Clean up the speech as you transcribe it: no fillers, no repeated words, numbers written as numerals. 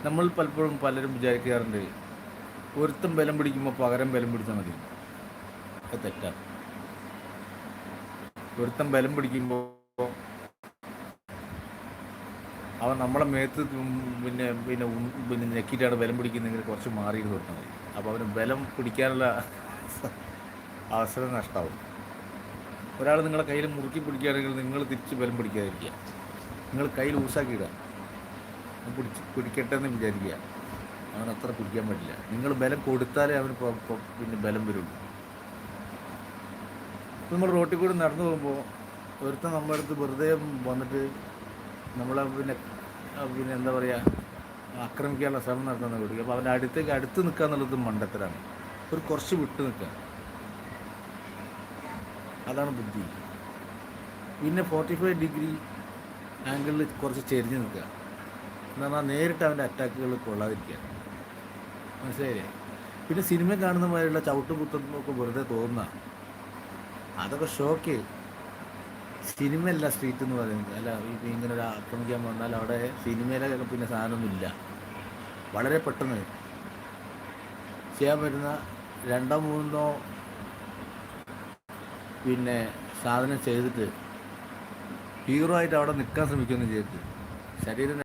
നമ്മൾ പലപ്പോഴും പലരും വിചാരിക്കാറുണ്ട് ഒരുത്തം ബലം പിടിക്കുമ്പോൾ പകരം ബലം പിടിച്ചാൽ മതി. അത് തെറ്റാണ്. ഒരുത്തം ബലം പിടിക്കുമ്പോൾ അവൻ നമ്മളെ മേത്ത് പിന്നെ പിന്നെ പിന്നെ ഞെക്കിയിട്ടാണ് ബലം പിടിക്കുന്നതെങ്കിൽ കുറച്ച് മാറി കൊടുത്താൽ മതി. അപ്പോൾ അവന് ബലം പിടിക്കാനുള്ള അവസരം നഷ്ടമാവും. ഒരാൾ നിങ്ങളെ കയ്യിൽ മുറുക്കി പിടിക്കുകയാണെങ്കിൽ നിങ്ങൾ തിരിച്ച് ബലം പിടിക്കാതിരിക്കുക. നിങ്ങൾ കൈ ലൂസാക്കിയിടുക, പിടിക്കട്ടെ എന്ന് വിചാരിക്കുക. അവൻ അത്ര പിടിക്കാൻ പറ്റില്ല. നിങ്ങൾ ബലം കൊടുത്താലേ അവന് പിന്നെ ബലം വരുള്ളൂ. നമ്മൾ റോട്ടിൽ കൂടി നടന്നു പോകുമ്പോൾ ഒരുത്തൻ നമ്മുടെ അടുത്ത് വെറുതെ വന്നിട്ട് നമ്മളെ പിന്നെ എന്താ പറയുക, ആക്രമിക്കാനുള്ള ശ്രമം നടത്തുന്ന കൊടുക്കുക. അപ്പോൾ അവൻ്റെ അടുത്ത് നിൽക്കുക എന്നുള്ളത് മണ്ടത്തരാണ്. കുറച്ച് വിട്ട് നിൽക്കുക, അതാണ് ബുദ്ധി. പിന്നെ 45 ഡിഗ്രി ആംഗിളിൽ കുറച്ച് ചെരിഞ്ഞ് നിൽക്കുക, എന്ന് പറഞ്ഞാൽ നേരിട്ട് അവൻ്റെ അറ്റാക്കുകൾ കൊള്ളാതിരിക്കുക. മനസ്സിലായില്ലേ? പിന്നെ സിനിമ കാണുന്ന മാതിരിയുള്ള ചവിട്ടും കുത്തുന്നൊക്കെ വെറുതെ തോന്നുക, അതൊക്കെ ഷോക്ക്. സിനിമയല്ല സ്ട്രീറ്റ് എന്ന് പറയുന്നത്. അല്ല, ഇങ്ങനെ ഒരു ആക്രമിക്കാൻ വന്നാൽ അവിടെ സിനിമയിലൊക്കെ പിന്നെ സാധനമൊന്നുമില്ല. വളരെ പെട്ടെന്ന് ചെയ്യാൻ പറ്റുന്ന രണ്ടോ മൂന്നോ പിന്നെ സാധനം ചെയ്തിട്ട് ഹീറോ ആയിട്ട് അവിടെ നിൽക്കാൻ ശ്രമിക്കുകയൊന്നും ചെയ്തിട്ട് ശരീരം